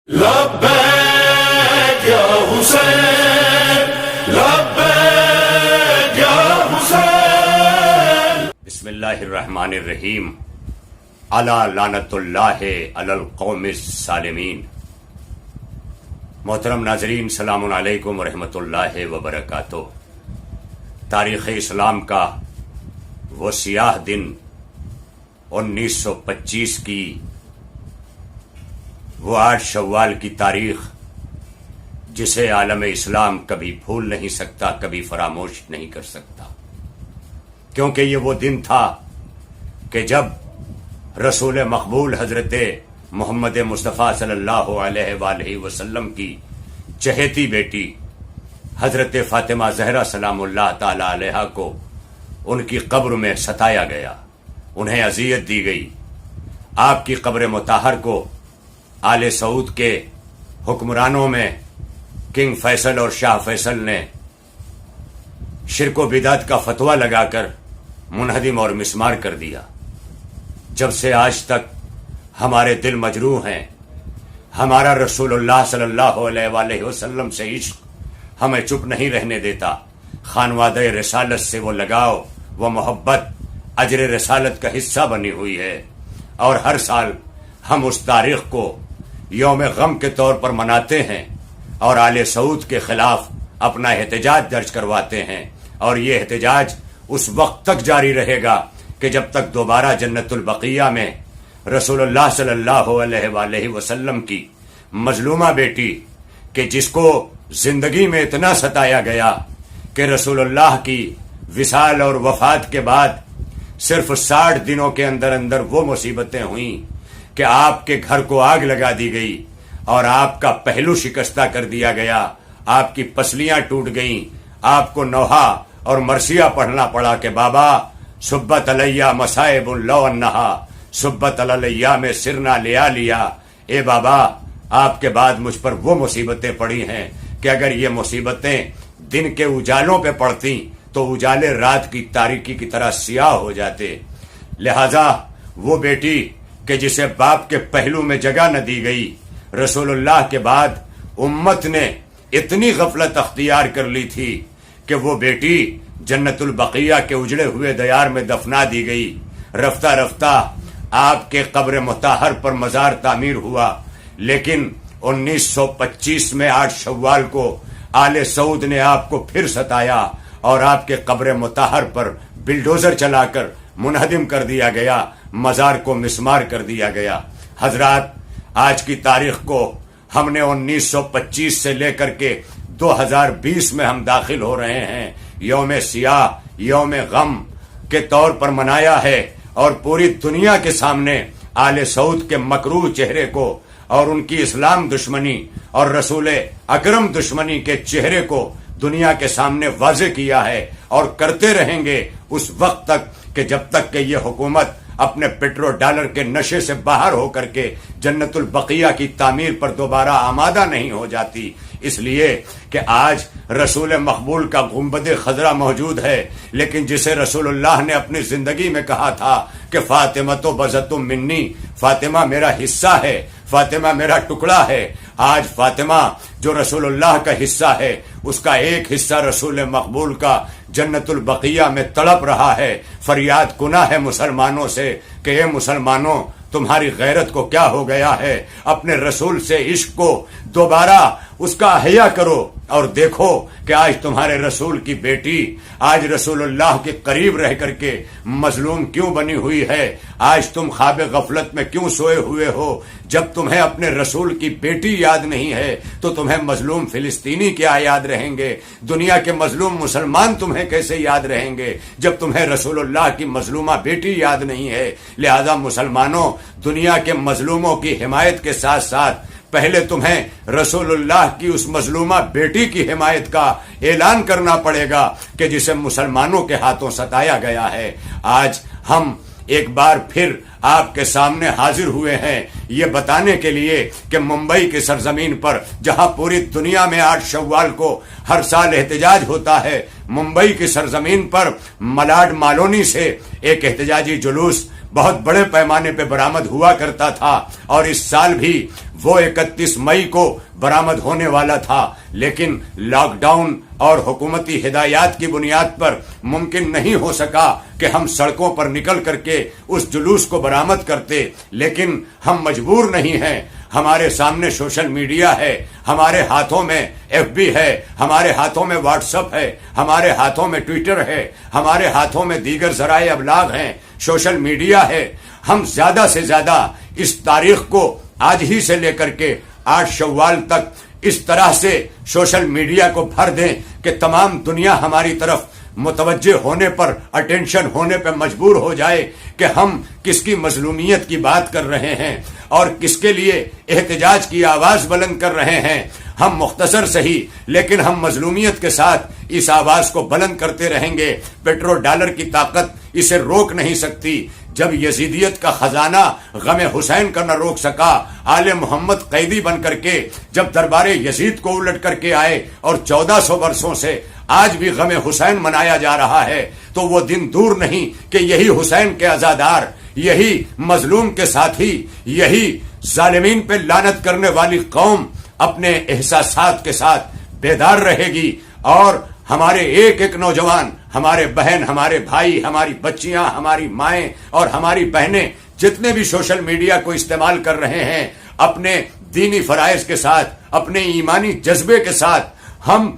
لبیک یا حسین، لبیک یا حسین۔ بسم اللہ الرحمن الرحیم۔ الا لعنت اللہ علی القوم الظالمین۔ محترم ناظرین، السلام علیکم ورحمۃ اللہ وبرکاتہ۔ تاریخ اسلام کا وہ سیاہ دن 1925 کی وہ 8 شوال کی تاریخ جسے عالم اسلام کبھی بھول نہیں سکتا، کبھی فراموش نہیں کر سکتا، کیونکہ یہ وہ دن تھا کہ جب رسول مقبول حضرت محمد مصطفیٰ صلی اللہ علیہ وآلہ وسلم کی چہیتی بیٹی حضرت فاطمہ زہرا سلام اللہ تعالی علیہا کو ان کی قبر میں ستایا گیا، انہیں اذیت دی گئی۔ آپ کی قبر مطہر کو آل سعود کے حکمرانوں میں کنگ فیصل اور شاہ فیصل نے شرک و بدعت کا فتویٰ لگا کر منہدم اور مسمار کر دیا۔ جب سے آج تک ہمارے دل مجروح ہیں، ہمارا رسول اللہ صلی اللہ علیہ وآلہ وسلم سے عشق ہمیں چپ نہیں رہنے دیتا۔ خانوادہ رسالت سے وہ لگاؤ، وہ محبت اجر رسالت کا حصہ بنی ہوئی ہے، اور ہر سال ہم اس تاریخ کو یوم غم کے طور پر مناتے ہیں اور آل سعود کے خلاف اپنا احتجاج درج کرواتے ہیں، اور یہ احتجاج اس وقت تک جاری رہے گا کہ جب تک دوبارہ جنت البقیہ میں رسول اللہ صلی اللہ علیہ وآلہ وسلم کی مظلومہ بیٹی کہ جس کو زندگی میں اتنا ستایا گیا کہ رسول اللہ کی وصال اور وفات کے بعد صرف 60 دنوں کے اندر اندر وہ مصیبتیں ہوئیں کہ آپ کے گھر کو آگ لگا دی گئی اور آپ کا پہلو شکستہ کر دیا گیا، آپ کی پسلیاں ٹوٹ گئیں، آپ کو نوحہ اور مرثیہ پڑھنا پڑا کہ بابا صبت علیہ مصائب لو انہا صبت علیہ میں سرنا لیا۔ اے بابا، آپ کے بعد مجھ پر وہ مصیبتیں پڑی ہیں کہ اگر یہ مصیبتیں دن کے اجالوں پہ پڑتی تو اجالے رات کی تاریکی کی طرح سیاہ ہو جاتے۔ لہذا وہ بیٹی کہ جسے باپ کے پہلو میں جگہ نہ دی گئی، رسول اللہ کے بعد امت نے اتنی غفلت اختیار کر لی تھی کہ وہ بیٹی جنت البقیہ کے اجڑے ہوئے دیار میں دفنا دی گئی۔ رفتہ رفتہ آپ کے قبر مطہر پر مزار تعمیر ہوا، لیکن 1925 میں 8 شوال کو آل سعود نے آپ کو پھر ستایا اور آپ کے قبر مطہر پر بلڈوزر چلا کر منہدم کر دیا گیا، مزار کو مسمار کر دیا گیا۔ حضرات، آج کی تاریخ کو ہم نے 1925 سے لے کر کے 2020 میں ہم داخل ہو رہے ہیں، یوم سیاہ، یوم غم کے طور پر منایا ہے، اور پوری دنیا کے سامنے آل سعود کے مکروہ چہرے کو اور ان کی اسلام دشمنی اور رسول اکرم دشمنی کے چہرے کو دنیا کے سامنے واضح کیا ہے، اور کرتے رہیں گے اس وقت تک کہ جب تک کہ یہ حکومت اپنے پیٹرو ڈالر کے نشے سے باہر ہو کر کے جنت البقیہ کی تعمیر پر دوبارہ آمادہ نہیں ہو جاتی۔ اس لیے کہ آج رسول مقبول کا گنبد خضرا موجود ہے، لیکن جسے رسول اللہ نے اپنی زندگی میں کہا تھا کہ فاطمہ تو بزت منی، فاطمہ میرا حصہ ہے، فاطمہ میرا ٹکڑا ہے۔ آج فاطمہ جو رسول اللہ کا حصہ ہے، اس کا ایک حصہ رسول مقبول کا جنت البقیہ میں تڑپ رہا ہے، فریاد کنا ہے مسلمانوں سے کہ اے مسلمانوں، تمہاری غیرت کو کیا ہو گیا ہے؟ اپنے رسول سے عشق کو دوبارہ اس کا احیا کرو، اور دیکھو کہ آج تمہارے رسول کی بیٹی آج رسول اللہ کے قریب رہ کر کے مظلوم کیوں بنی ہوئی ہے۔ آج تم خواب غفلت میں کیوں سوئے ہوئے ہو؟ جب تمہیں اپنے رسول کی بیٹی یاد نہیں ہے تو تمہیں مظلوم فلسطینی کیا یاد رہیں گے؟ دنیا کے مظلوم مسلمان تمہیں کیسے یاد رہیں گے جب تمہیں رسول اللہ کی مظلومہ بیٹی یاد نہیں ہے؟ لہذا مسلمانوں، دنیا کے مظلوموں کی حمایت کے ساتھ ساتھ پہلے تمہیں رسول اللہ کی اس مظلومہ بیٹی کی حمایت کا اعلان کرنا پڑے گا کہ جسے مسلمانوں کے ہاتھوں ستایا گیا ہے۔ آج ہم ایک بار پھر آپ کے سامنے حاضر ہوئے ہیں یہ بتانے کے لیے کہ ممبئی کی سرزمین پر جہاں پوری دنیا میں 8 شوال کو ہر سال احتجاج ہوتا ہے، ممبئی کی سرزمین پر ملاڈ مالونی سے ایک احتجاجی جلوس بہت بڑے پیمانے پہ برآمد ہوا کرتا تھا، اور اس سال بھی وہ 31 مئی کو برآمد ہونے والا تھا، لیکن لاک ڈاؤن اور حکومتی ہدایات کی بنیاد پر ممکن نہیں ہو سکا کہ ہم سڑکوں پر نکل کر کے اس جلوس کو برآمد کرتے، لیکن ہم مجبور نہیں ہیں۔ ہمارے سامنے سوشل میڈیا ہے، ہمارے ہاتھوں میں ایف بی ہے، ہمارے ہاتھوں میں واٹس ایپ ہے، ہمارے ہاتھوں میں ٹویٹر ہے، ہمارے ہاتھوں میں دیگر ذرائع ابلاغ ہیں، سوشل میڈیا ہے۔ ہم زیادہ سے زیادہ اس تاریخ کو آج ہی سے لے کر کے 8 شوال تک اس طرح سے سوشل میڈیا کو بھر دیں کہ تمام دنیا ہماری طرف متوجہ ہونے پر، اٹینشن ہونے پہ مجبور ہو جائے کہ ہم کس کی مظلومیت کی بات کر رہے ہیں اور کس کے لیے احتجاج کی آواز بلند کر رہے ہیں۔ ہم مختصر صحیح، لیکن ہم مظلومیت کے ساتھ اس آواز کو بلند کرتے رہیں گے۔ پیٹرو ڈالر کی طاقت اسے روک نہیں سکتی۔ جب یزیدیت کا خزانہ غم حسین کا نہ روک سکا، آل محمد قیدی بن کر کے جب دربار یزید کو الٹ کر کے آئے اور 1400 برسوں سے آج بھی غم حسین منایا جا رہا ہے، تو وہ دن دور نہیں کہ یہی حسین کے عزادار، یہی مظلوم کے ساتھی، یہی ظالمین پہ لعنت کرنے والی قوم اپنے احساسات کے ساتھ بیدار رہے گی، اور ہمارے ایک ایک نوجوان، ہمارے بہن، ہمارے بھائی، ہماری بچیاں، ہماری مائیں اور ہماری بہنیں جتنے بھی سوشل میڈیا کو استعمال کر رہے ہیں، اپنے دینی فرائض کے ساتھ، اپنے ایمانی جذبے کے ساتھ، ہم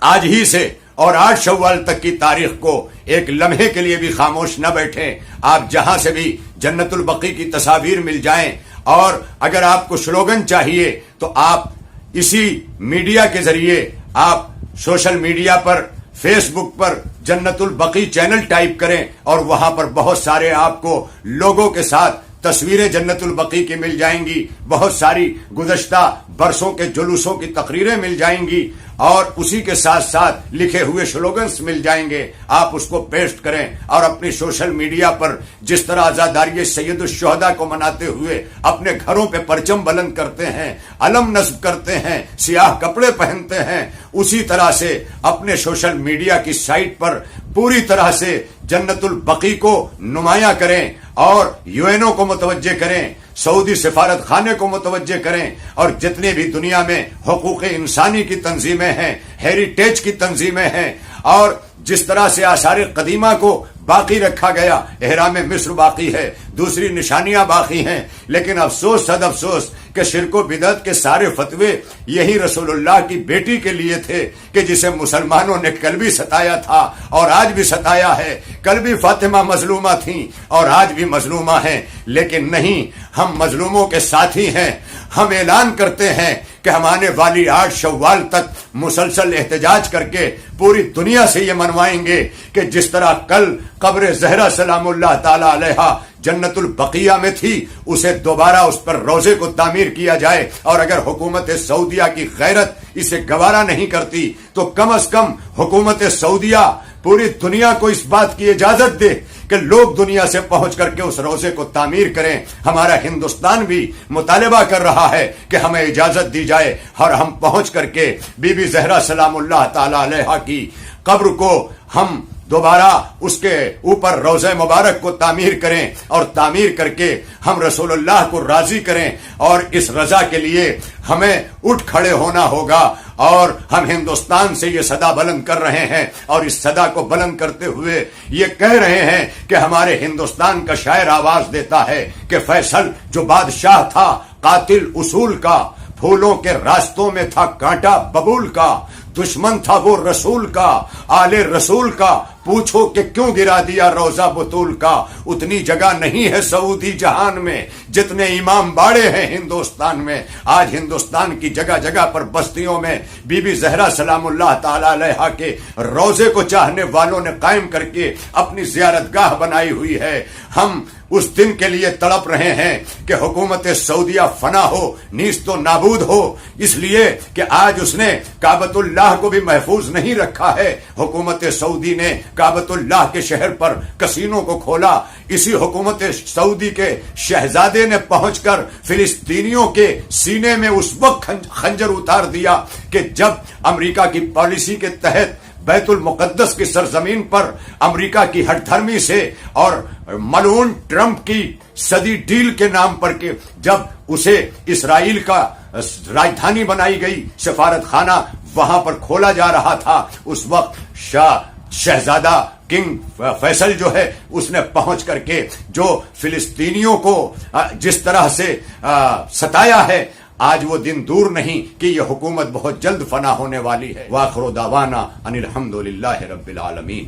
آج ہی سے اور 8 شوال تک کی تاریخ کو ایک لمحے کے لیے بھی خاموش نہ بیٹھیں۔ آپ جہاں سے بھی جنت البقیع کی تصاویر مل جائیں، اور اگر آپ کو سلوگن چاہیے تو آپ اسی میڈیا کے ذریعے آپ سوشل میڈیا پر، فیس بک پر جنت البقیع چینل ٹائپ کریں، اور وہاں پر بہت سارے آپ کو لوگوں کے ساتھ تصویریں جنت البقیع کی مل جائیں گی، بہت ساری گزشتہ برسوں کے جلوسوں کی تقریریں مل جائیں گی، اور اسی کے ساتھ ساتھ لکھے ہوئے سلوگنز مل جائیں گے۔ آپ اس کو پیسٹ کریں اور اپنی سوشل میڈیا پر جس طرح عزاداری سید الشہداء کو مناتے ہوئے اپنے گھروں پہ پرچم بلند کرتے ہیں، علم نصب کرتے ہیں، سیاہ کپڑے پہنتے ہیں، اسی طرح سے اپنے سوشل میڈیا کی سائٹ پر پوری طرح سے جنت البقیع کو نمایاں کریں، اور یو این او کو متوجہ کریں، سعودی سفارت خانے کو متوجہ کریں، اور جتنے بھی دنیا میں حقوق انسانی کی تنظیمیں ہیں، ہیریٹیج کی تنظیمیں ہیں، اور جس طرح سے آثار قدیمہ کو باقی رکھا گیا، احرام مصر باقی ہے، دوسری نشانیاں باقی ہیں، لیکن افسوس صد افسوس کہ شرک و بدعت کے سارے فتوے یہی رسول اللہ کی بیٹی کے لیے تھے کہ جسے مسلمانوں نے کل بھی ستایا تھا اور آج بھی ستایا ہے۔ کل بھی فاطمہ مظلومہ تھیں اور آج بھی مظلومہ ہیں، لیکن نہیں، ہم مظلوموں کے ساتھی ہیں۔ ہم اعلان کرتے ہیں کہ ہم آنے والی 8 شوال تک مسلسل احتجاج کر کے پوری دنیا سے یہ منوائیں گے کہ جس طرح کل قبر زہرا سلام اللہ تعالی علیہا جنت البقیہ میں تھی، اسے دوبارہ اس پر روزے کو تعمیر کیا جائے، اور اگر حکومت سعودیہ کی غیرت اسے گوارا نہیں کرتی تو کم از کم حکومت سعودیہ پوری دنیا کو اس بات کی اجازت دے کہ لوگ دنیا سے پہنچ کر کے اس روزے کو تعمیر کریں۔ ہمارا ہندوستان بھی مطالبہ کر رہا ہے کہ ہمیں اجازت دی جائے اور ہم پہنچ کر کے بی بی زہرا سلام اللہ تعالی علیہا کی قبر کو ہم دوبارہ اس کے اوپر روضہ مبارک کو تعمیر کریں، اور تعمیر کر کے ہم رسول اللہ کو راضی کریں، اور اس رضا کے لیے ہمیں اٹھ کھڑے ہونا ہوگا۔ اور ہم ہندوستان سے یہ صدا بلند کر رہے ہیں، اور اس صدا کو بلند کرتے ہوئے یہ کہہ رہے ہیں کہ ہمارے ہندوستان کا شاعر آواز دیتا ہے کہ فیصل جو بادشاہ تھا قاتل اصول کا، پھولوں کے راستوں میں تھا کانٹا ببول کا، دشمن تھا وہ رسول کا، آل رسول کا، پوچھو کہ کیوں گرا دیا روزہ بطول کا۔ اتنی جگہ نہیں ہے سعودی جہان میں جتنے امام باڑے ہیں ہندوستان میں۔ آج ہندوستان کی جگہ جگہ پر بستیوں میں بی بی زہرا سلام اللہ تعالی علیہا کے روزے کو چاہنے والوں نے قائم کر کے اپنی زیارت گاہ بنائی ہوئی ہے۔ ہم اس دن کے لیے تڑپ رہے ہیں کہ حکومت سعودیہ فنا ہو، نیست و نابود ہو، اس لیے کہ آج اس نے کعبۃ اللہ کو بھی محفوظ نہیں رکھا ہے۔ حکومت سعودی نے کعبۃ اللہ کے شہر پر کسینوں کو کھولا۔ اسی حکومت سعودی کے شہزادے نے پہنچ کر فلسطینیوں کے سینے میں اس وقت خنجر اتار دیا کہ جب امریکہ کی پالیسی کے تحت بیت المقدس کی سرزمین پر امریکہ کی ہٹ دھرمی سے اور ملعون ٹرمپ کی صدی ڈیل کے نام پر کہ جب اسے اسرائیل کا راجدھانی بنائی گئی، سفارت خانہ وہاں پر کھولا جا رہا تھا، اس وقت شہزادہ کنگ فیصل جو ہے اس نے پہنچ کر کے جو فلسطینیوں کو جس طرح سے ستایا ہے، آج وہ دن دور نہیں کہ یہ حکومت بہت جلد فنا ہونے والی ہے۔ وآخر دعوانا ان الحمد للہ رب العالمین۔